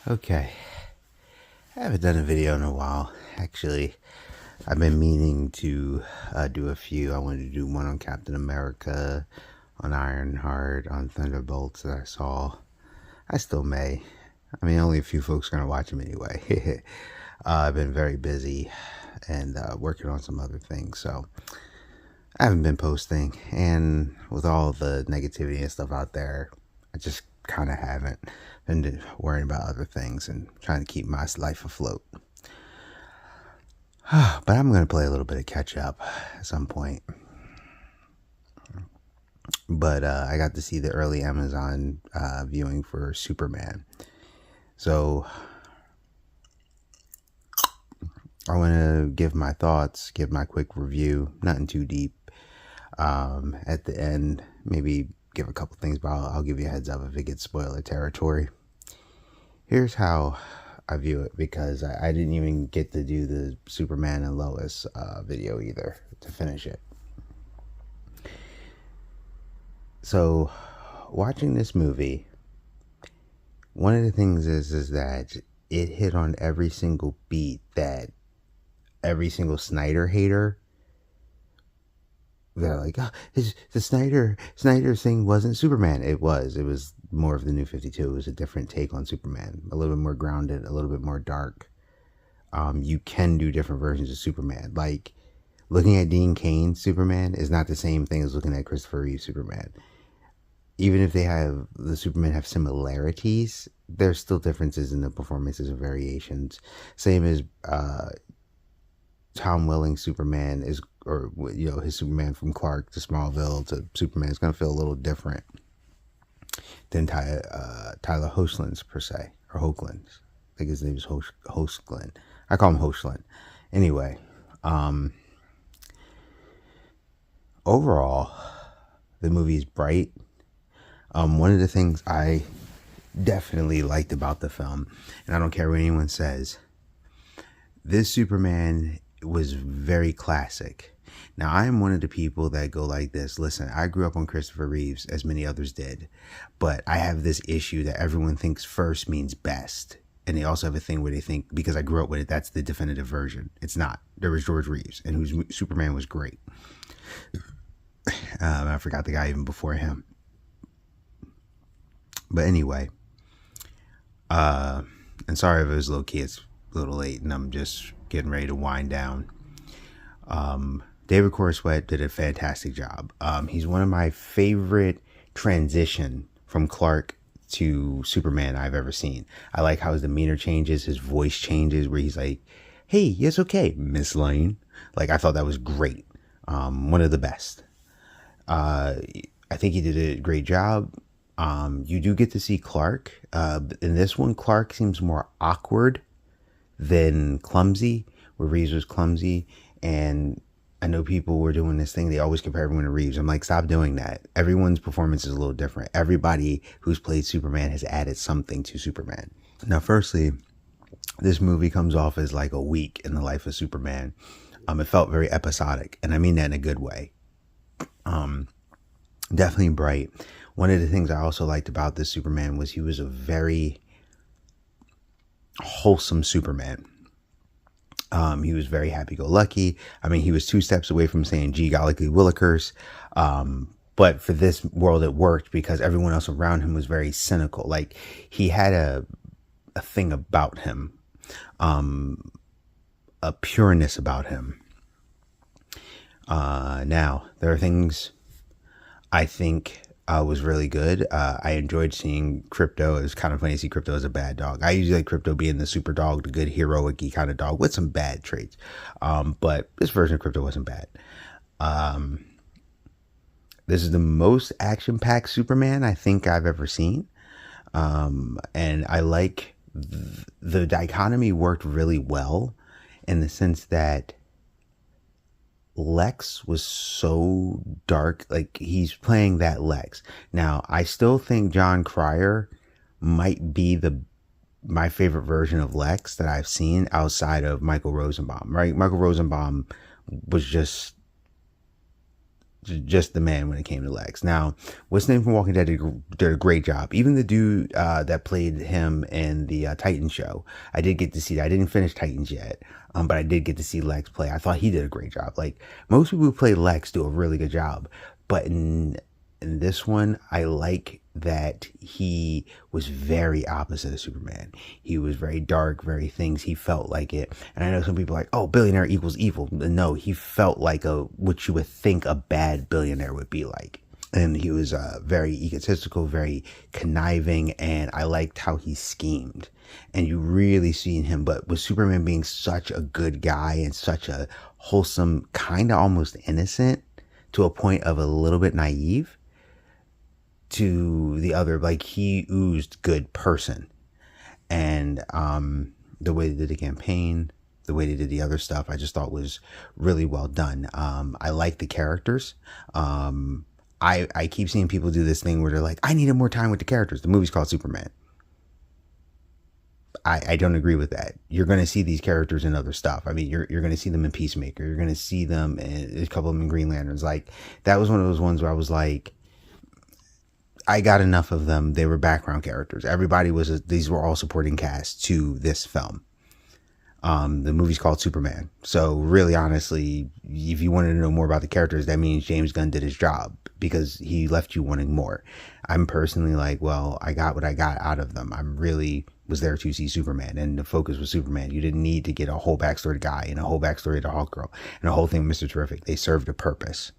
Okay, I haven't done a video in a while. Actually, I've been meaning to do a few. I wanted to do one on Captain America, on Ironheart, on Thunderbolts that I saw. I still may. I mean, only a few folks are going to watch them anyway. I've been very busy and working on some other things, so I haven't been posting. And with all the negativity and stuff out there, I just kind of haven't been worrying about other things and trying to keep my life afloat. But I'm going to play a little bit of catch up at some point. But I got to see the early Amazon viewing for Superman. So I want to give my thoughts, give my quick review, nothing too deep. At the end, maybe give a couple things, but I'll give you a heads up if it gets spoiler territory. Here's how I view it, because I didn't even get to do the Superman and Lois video either to finish it. So, watching this movie, one of the things is that it hit on every single beat that every single Snyder hater, they're like, oh, the Snyder thing wasn't Superman. It was more of the New 52. It was a different take on Superman, a little bit more grounded, a little bit more dark. You can do different versions of Superman. Like, looking at Dean Cain's Superman is not the same thing as looking at Christopher Reeve's Superman. Even if the Superman have similarities, there's still differences in the performances and variations. Same as Tom Welling's Superman is, or his Superman from Clark to Smallville to Superman is going to feel a little different than Tyler Hoechlin's per se, or Hoechlin's. I think his name is Hoechlin. I call him Hoechlin. Anyway, overall, the movie is bright. One of the things I definitely liked about the film, and I don't care what anyone says, this Superman was very classic. Now, I am one of the people that go like this. Listen, I grew up on Christopher Reeves, as many others did, but I have this issue that everyone thinks first means best. And they also have a thing where they think, because I grew up with it, that's the definitive version. It's not. There was George Reeves, and whose Superman was great. I forgot the guy even before him. But anyway, and sorry if it was low key, it's a little late and I'm just getting ready to wind down. David Corenswet did a fantastic job. He's one of my favorite transition from Clark to Superman I've ever seen. I like how his demeanor changes, his voice changes, where he's like, hey, yes, okay, Miss Lane. Like, I thought that was great. One of the best. I think he did a great job. You do get to see Clark. In this one, Clark seems more awkward than clumsy, where Reeves was clumsy. And I know people were doing this thing. They always compare everyone to Reeves. I'm like, stop doing that. Everyone's performance is a little different. Everybody who's played Superman has added something to Superman. Now, firstly, this movie comes off as like a week in the life of Superman. It felt very episodic, and I mean that in a good way. Definitely bright. One of the things I also liked about this Superman was he was a very wholesome Superman. He was very happy-go-lucky. I mean, he was 2 steps away from saying, gee, golly willikers. But for this world, it worked because everyone else around him was very cynical. Like, he had a thing about him, a pureness about him. Now, there are things I think was really good. I enjoyed seeing Crypto. It was kind of funny to see Crypto as a bad dog. I usually like Crypto being the super dog, the good heroic-y kind of dog with some bad traits. But this version of Crypto wasn't bad. This is the most action-packed Superman I think I've ever seen. And I like the dichotomy worked really well in the sense that Lex was so dark. Like, he's playing that Lex. Now, I still think John Cryer might be my favorite version of Lex that I've seen outside of Michael Rosenbaum, right? Michael Rosenbaum was just just the man when it came to Lex. Now, what's the name from Walking Dead did a great job. Even the dude that played him in the Titans show, I did get to see that. I didn't finish Titans yet, but I did get to see Lex play. I thought he did a great job. Like, most people who play Lex do a really good job, but in this one, I like that he was very opposite of Superman. He was very dark, very things. He felt like it. And I know some people are like, oh, billionaire equals evil. No, he felt like what you would think a bad billionaire would be like. And he was very egotistical, very conniving, and I liked how he schemed. And you really seen him, but with Superman being such a good guy and such a wholesome, kind of almost innocent, to a point of a little bit naive, to the other, like, he oozed good person. And the way they did the campaign, the way they did the other stuff, I just thought was really well done. I like the characters. I keep seeing people do this thing where they're like, I needed more time with the characters. The movie's called Superman. I don't agree with that. You're going to see these characters in other stuff. I mean, you're going to see them in Peacemaker. You're going to see them in a couple of them in Green Lanterns. Like, that was one of those ones where I was like, I got enough of them. They were background characters. These were all supporting cast to this film. The movie's called Superman. So really, honestly, if you wanted to know more about the characters, that means James Gunn did his job, because he left you wanting more. I'm personally like, well, I got what I got out of them. I'm really was there to see Superman, and the focus was Superman. You didn't need to get a whole backstory to Guy and a whole backstory to Hawkgirl and a whole thing with Mr. Terrific. They served a purpose,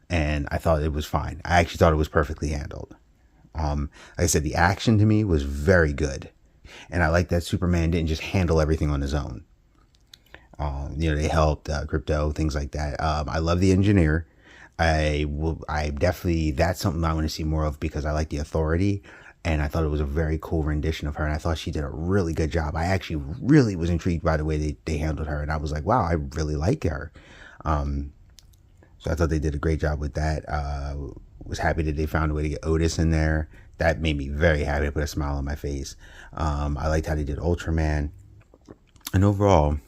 and I thought it was fine. I actually thought it was perfectly handled. Like I said, the action to me was very good. And I like that Superman didn't just handle everything on his own. They helped Crypto, things like that. I love the engineer. That's something I want to see more of, because I like the Authority. And I thought it was a very cool rendition of her. And I thought she did a really good job. I actually really was intrigued by the way they handled her. And I was like, wow, I really like her. So I thought they did a great job with that. Was happy that they found a way to get Otis in there. That made me very happy to put a smile on my face. I liked how they did Ultraman. And overall,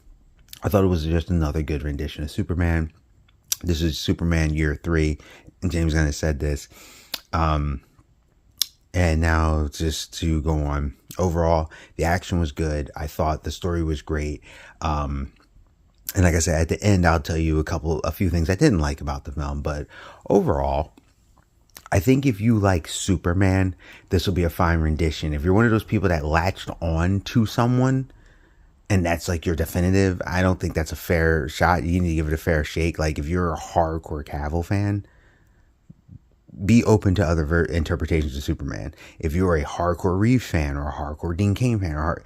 I thought it was just another good rendition of Superman. This is Superman year 3. And James Gunn has said this. And now just to go on. Overall, the action was good. I thought the story was great. And like I said, at the end, I'll tell you a few things I didn't like about the film. But overall, I think if you like Superman, this will be a fine rendition. If you're one of those people that latched on to someone and that's like your definitive, I don't think that's a fair shot. You need to give it a fair shake. Like, if you're a hardcore Cavill fan, be open to other interpretations of Superman. If you're a hardcore Reeves fan or a hardcore Dean Cain fan,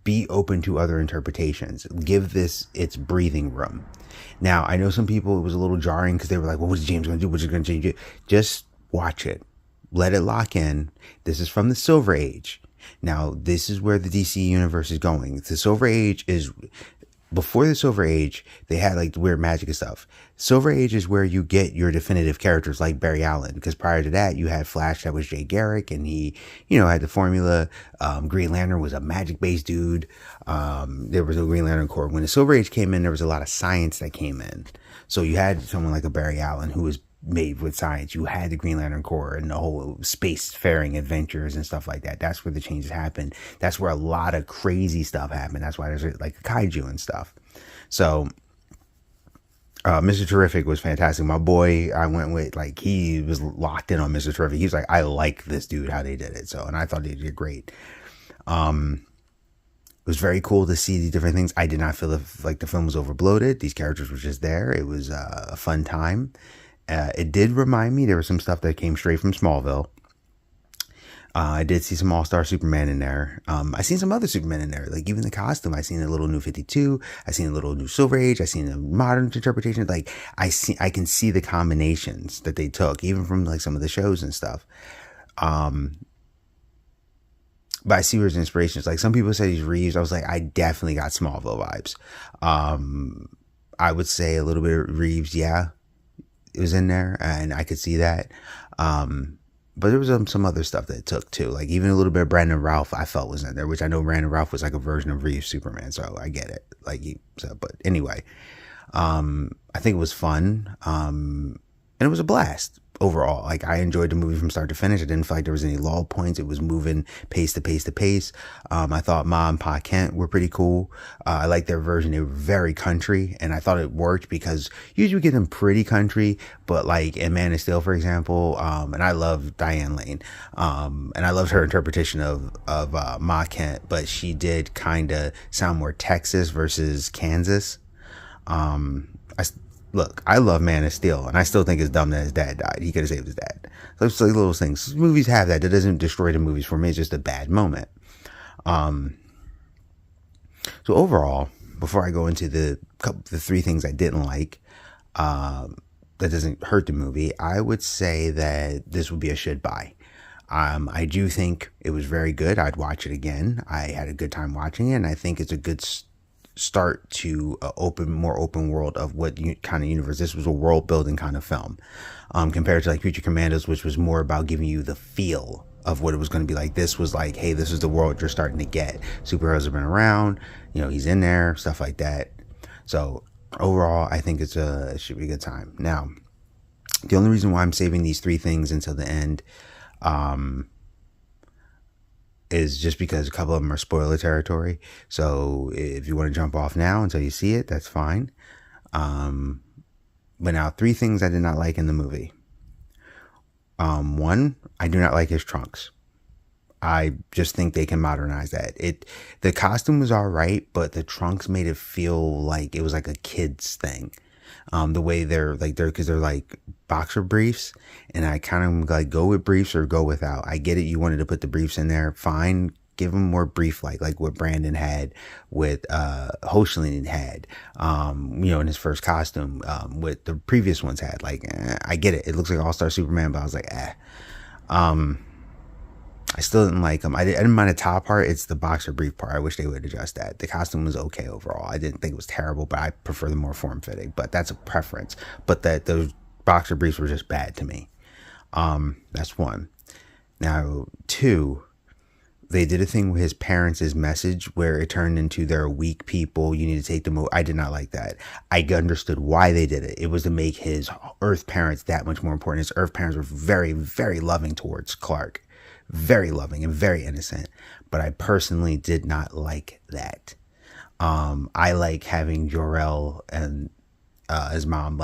be open to other interpretations. Give this its breathing room. Now, I know some people, it was a little jarring because they were like, well, what's James going to do? What's he going to change it? Just watch it. Let it lock in. This is from the Silver Age. Now, this is where the DC universe is going. The Silver Age is... Before the Silver Age, they had like the weird magic and stuff. Silver Age is where you get your definitive characters like Barry Allen, because prior to that, you had Flash that was Jay Garrick, and he, had the formula. Green Lantern was a magic-based dude. There was no Green Lantern Corps. When the Silver Age came in, there was a lot of science that came in. So you had someone like a Barry Allen who was made with science. You had the Green Lantern Corps and the whole spacefaring adventures and stuff like that. That's where the changes happened. That's where a lot of crazy stuff happened. That's why there's like a kaiju and stuff. So Mr. Terrific was fantastic. My boy, I went with, like, he was locked in on Mr. Terrific. He was like, I like this dude, how they did it. So, and I thought they did great. It was very cool to see the different things. I did not feel like the film was overbloated. These characters were just there. It was a fun time. It did remind me, there was some stuff that came straight from Smallville. I did see some All-Star Superman in there. I seen some other Superman in there, like even the costume. I seen a little New 52. I seen a little New Silver Age. I seen a modern interpretation. Like, I can see the combinations that they took, even from like some of the shows and stuff. But I see where his inspirations. Like, some people said he's Reeves. I was like, I definitely got Smallville vibes. I would say a little bit of Reeves, yeah. It was in there, and I could see that. But there was some other stuff that it took too. Like, even a little bit of Brandon Routh I felt was in there, which I know Brandon Routh was like a version of Reeves Superman, so I get it. But anyway, I think it was fun. and it was a blast overall. Like, I enjoyed the movie from start to finish. I didn't feel like there was any lull points. It was moving pace to pace to pace. I thought Ma and Pa Kent were pretty cool. I liked their version. They were very country, and I thought it worked because usually we get them pretty country, but like in Man of Steel, for example, and I love Diane Lane, and I loved her interpretation of Ma Kent, but she did kind of sound more Texas versus Kansas. Look, I love Man of Steel, and I still think it's dumb that his dad died. He could have saved his dad. So it's like little things. Movies have that. That doesn't destroy the movies for me. It's just a bad moment. So overall, before I go into the three things I didn't like, that doesn't hurt the movie, I would say that this would be a should buy. I do think it was very good. I'd watch it again. I had a good time watching it, and I think it's a good start to more open world of what kind of universe. This was a world building kind of film, compared to like Future Commandos, which was more about giving you the feel of what it was going to be like. This was like, hey, this is the world you're starting to get. Superheroes have been around, he's in there, stuff like that. So overall, I think it should be a good time. Now, the only reason why I'm saving these three things until the end, is just because a couple of them are spoiler territory. So if you want to jump off now until you see it, that's fine. But now, three things I did not like in the movie. One, I do not like his trunks. I just think they can modernize that. The costume was all right, but the trunks made it feel like it was like a kid's thing. The way because they're like boxer briefs, and I kind of like go with briefs or go without. I get it. You wanted to put the briefs in there. Fine. Give them more brief, like what Brandon had, with Hoshlin had, in his first costume, what the previous ones had. I get it. It looks like All-Star Superman, but I was like, I still didn't like them. I didn't mind the top part. It's the boxer brief part. I wish they would adjust that. The costume was okay overall. I didn't think it was terrible, but I prefer the more form-fitting. But that's a preference. But those boxer briefs were just bad to me. That's one. Now, two, they did a thing with his parents' message where it turned into they're weak people. You need to take them. I did not like that. I understood why they did it. It was to make his Earth parents that much more important. His Earth parents were very, very loving towards Clark. Very loving and very innocent, but I personally did not like that. I like having Jor-El and his mom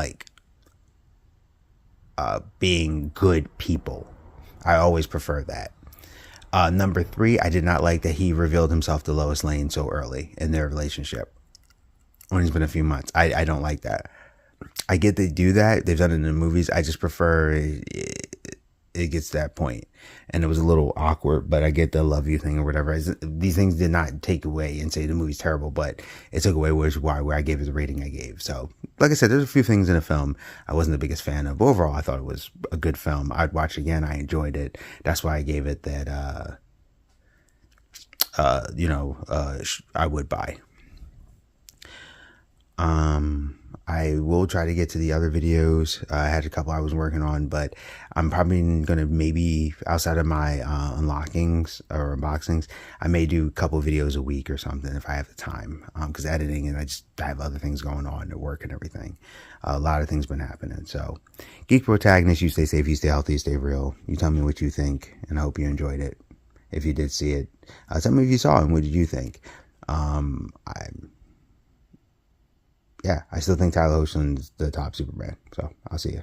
being good people. I always prefer that. Number three, I did not like that he revealed himself to Lois Lane so early in their relationship when it's been a few months. I don't like that. I get they do that. They've done it in the movies. I just prefer it gets to that point, and it was a little awkward, but I get the love you thing or whatever. These things did not take away and say the movie's terrible, but it took away where I gave it the rating I gave. So like I said, there's a few things in the film I wasn't the biggest fan of, but overall I thought it was a good film. I'd watch it again. I enjoyed it. That's why I gave it that I would buy. I will try to get to the other videos. I had a couple I was working on, but I'm probably going to, maybe outside of my unlockings or unboxings, I may do a couple videos a week or something if I have the time, because editing, and I have other things going on at work and everything. A lot of things been happening. So Geek Protagonist, you stay safe, you stay healthy, you stay real. You tell me what you think, and I hope you enjoyed it. If you did see it, tell me if you saw it and what did you think. I still think Tyler Hoechlin's the top Superman. So I'll see you.